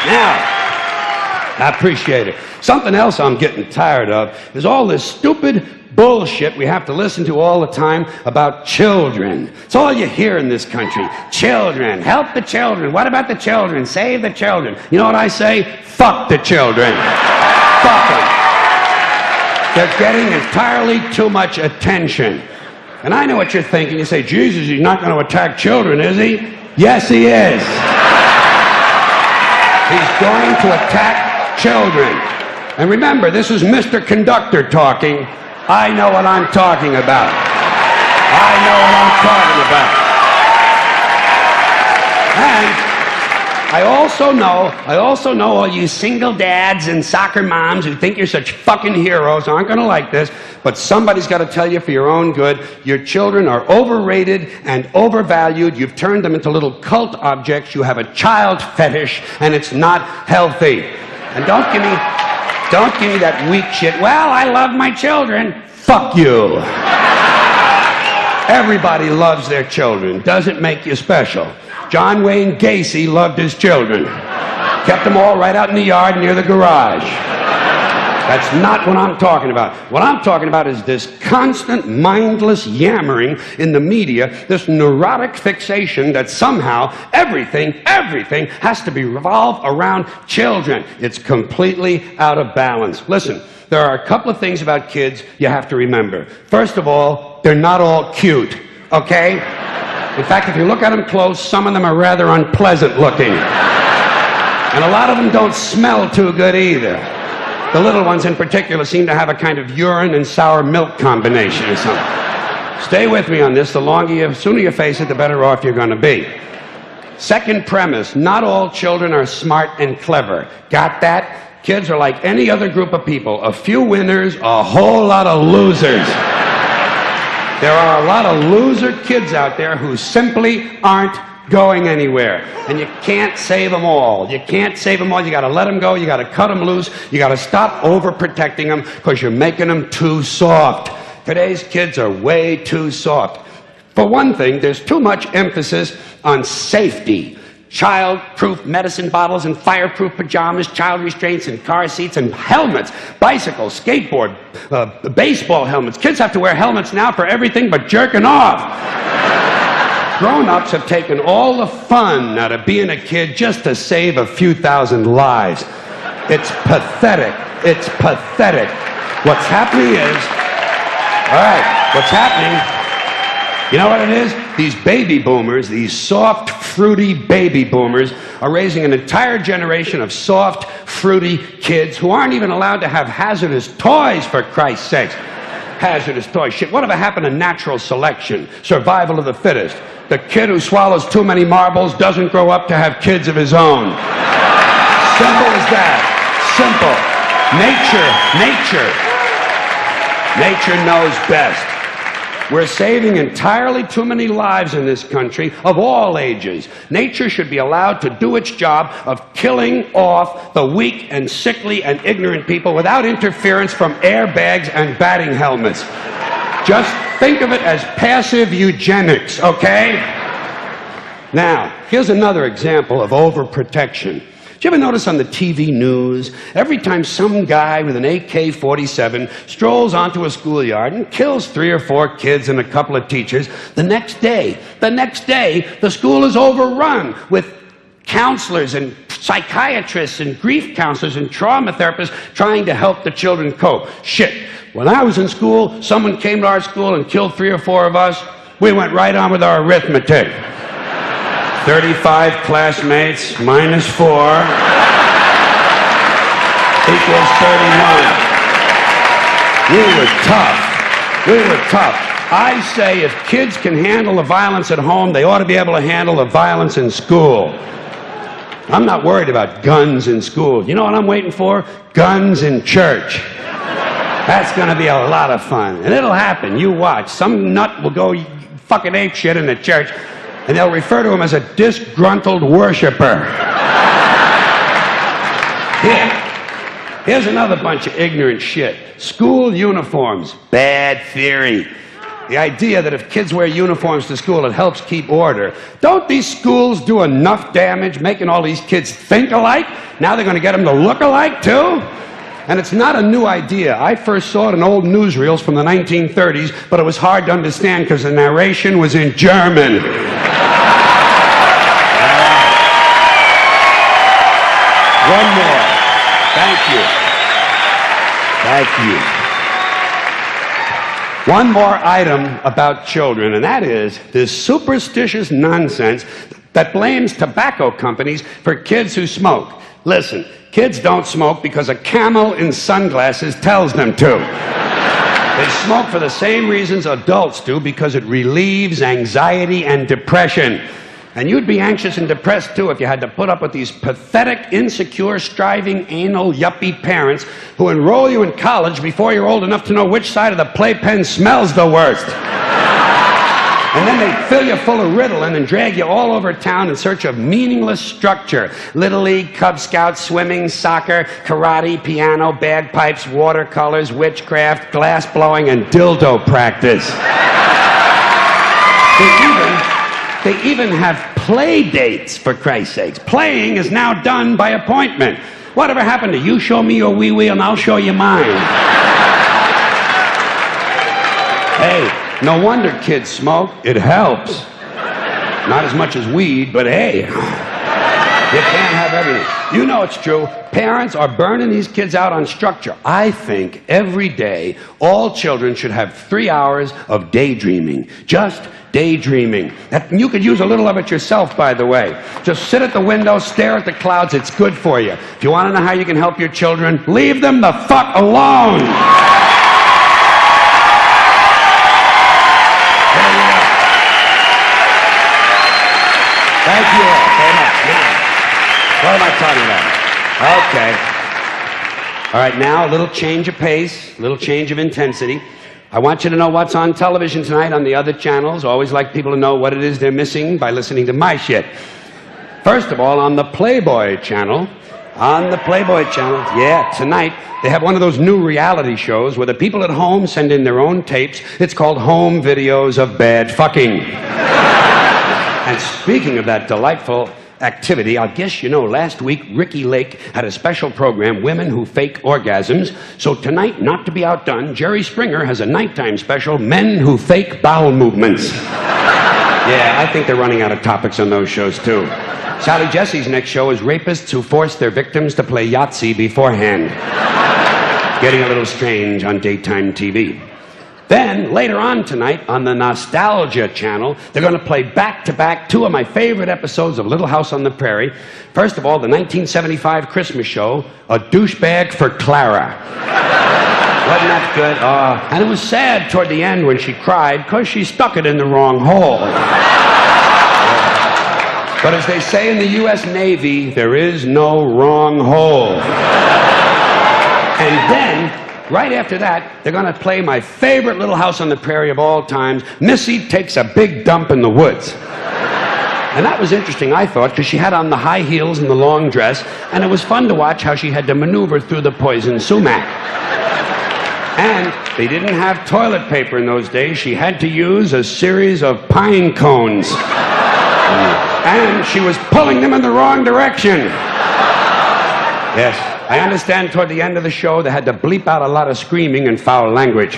Now, I appreciate it. Something else I'm getting tired of is all this stupid bullshit we have to listen to all the time about children. It's all you hear in this country. Children. Help the children. What about the children? Save the children. You know what I say? Fuck the children. Fuck them. They're getting entirely too much attention. And I know what you're thinking. You say, Jesus, he's not going to attack children, is he? Yes, he is. He's going to attack children. And remember, this is Mr. Conductor talking. I know what I'm talking about. I know what I'm talking about. And I also know all you single dads and soccer moms who think you're such fucking heroes aren't going to like this, but somebody's got to tell you for your own good, your children are overrated and overvalued. You've turned them into little cult objects. You have a child fetish, and it's not healthy. And don't give me that weak shit. Well, I love my children. Fuck you. Everybody loves their children. Doesn't make you special. John Wayne Gacy loved his children. Kept them all right out in the yard near the garage. That's not what I'm talking about. What I'm talking about is this constant mindless yammering in the media, this neurotic fixation that somehow everything has to be revolved around children. It's completely out of balance. Listen, there are a couple of things about kids you have to remember. First of all, they're not all cute, okay? In fact, if you look at them close, some of them are rather unpleasant looking. And a lot of them don't smell too good either. The little ones in particular seem to have a kind of urine and sour milk combination or something. Stay with me on this. The sooner you face it, the better off you're going to be. Second premise, not all children are smart and clever. Got that? Kids are like any other group of people. A few winners, a whole lot of losers. There are a lot of loser kids out there who simply aren't going anywhere. And you can't save them all. You can't save them all. You got to let them go. You got to cut them loose. You got to stop overprotecting them because you're making them too soft. Today's kids are way too soft. For one thing, there's too much emphasis on safety. Child-proof medicine bottles and fireproof pajamas, child restraints and car seats and helmets, bicycles, skateboard, baseball helmets. Kids have to wear helmets now for everything but jerking off. Grown-ups have taken all the fun out of being a kid just to save a few thousand lives. It's pathetic. It's pathetic. What's happening is, you know what it is? These baby boomers, these soft, fruity baby boomers, are raising an entire generation of soft, fruity kids who aren't even allowed to have hazardous toys, for Christ's sakes. Hazardous toys. Shit, whatever happened to natural selection? Survival of the fittest. The kid who swallows too many marbles doesn't grow up to have kids of his own. Simple as that. Simple. Nature knows best. We're saving entirely too many lives in this country of all ages. Nature should be allowed to do its job of killing off the weak and sickly and ignorant people without interference from airbags and batting helmets. Just think of it as passive eugenics, okay? Now, here's another example of overprotection. Did you ever notice on the TV news, every time some guy with an AK-47 strolls onto a schoolyard and kills 3 or 4 kids and a couple of teachers, the next day, the school is overrun with counselors and psychiatrists and grief counselors and trauma therapists trying to help the children cope. Shit, when I was in school, someone came to our school and killed 3 or 4 of us. We went right on with our arithmetic. 35 classmates minus 4 equals 31. We were tough. I say if kids can handle the violence at home, they ought to be able to handle the violence in school. I'm not worried about guns in school. You know what I'm waiting for? Guns in church. That's going to be a lot of fun. And it'll happen. You watch. Some nut will go fucking ape shit in the church, and they'll refer to him as a disgruntled worshiper. Here's another bunch of ignorant shit. School uniforms. Bad theory. The idea that if kids wear uniforms to school, it helps keep order. Don't these schools do enough damage making all these kids think alike? Now they're going to get them to look alike, too? And it's not a new idea. I first saw it in old newsreels from the 1930s, but it was hard to understand because the narration was in German. One more. Thank you. Thank you. One more item about children, and that is this superstitious nonsense that blames tobacco companies for kids who smoke. Listen, kids don't smoke because a camel in sunglasses tells them to. They smoke for the same reasons adults do, because it relieves anxiety and depression. And you'd be anxious and depressed, too, if you had to put up with these pathetic, insecure, striving, anal, yuppie parents who enroll you in college before you're old enough to know which side of the playpen smells the worst. And then they fill you full of Ritalin and drag you all over town in search of meaningless structure. Little League, Cub Scouts, swimming, soccer, karate, piano, bagpipes, watercolors, witchcraft, glass blowing, and dildo practice. They even have play dates, for Christ's sakes. Playing is now done by appointment. Whatever happened to you show me your wee-wee and I'll show you mine? Hey, no wonder kids smoke. It helps. Not as much as weed, but hey, you can't have everything. You know it's true. Parents are burning these kids out on structure. I think every day all children should have 3 hours of daydreaming. Just daydreaming. You could use a little of it yourself, by the way. Just sit at the window, stare at the clouds. It's good for you. If you want to know how you can help your children, leave them the fuck alone. Thank you all very much. Now, what am I talking about? Okay. All right, now a little change of pace, a little change of intensity. I want you to know what's on television tonight on the other channels. I always like people to know what it is they're missing by listening to my shit. First of all, on the Playboy channel, yeah, tonight, they have one of those new reality shows where the people at home send in their own tapes. It's called Home Videos of Bad Fucking. And speaking of that delightful activity, I guess you know, last week Ricky Lake had a special program, Women Who Fake Orgasms. So tonight, not to be outdone, Jerry Springer has a nighttime special, Men Who Fake Bowel Movements. Yeah, I think they're running out of topics on those shows, too. Sally Jesse's next show is Rapists Who Force Their Victims to Play Yahtzee Beforehand. Getting a little strange on daytime TV. Then, later on tonight, on the Nostalgia channel, they're going to play back-to-back 2 of my favorite episodes of Little House on the Prairie. First of all, the 1975 Christmas show, A Douchebag for Clara. Wasn't that good? And it was sad toward the end when she cried, because she stuck it in the wrong hole. But as they say in the U.S. Navy, there is no wrong hole. And then, right after that, they're going to play my favorite Little House on the Prairie of all times, Missy Takes a Big Dump in the Woods. And that was interesting, I thought, because she had on the high heels and the long dress, and it was fun to watch how she had to maneuver through the poison sumac. And they didn't have toilet paper in those days. She had to use a series of pine cones. And she was pulling them in the wrong direction. Yes. I understand toward the end of the show they had to bleep out a lot of screaming and foul language.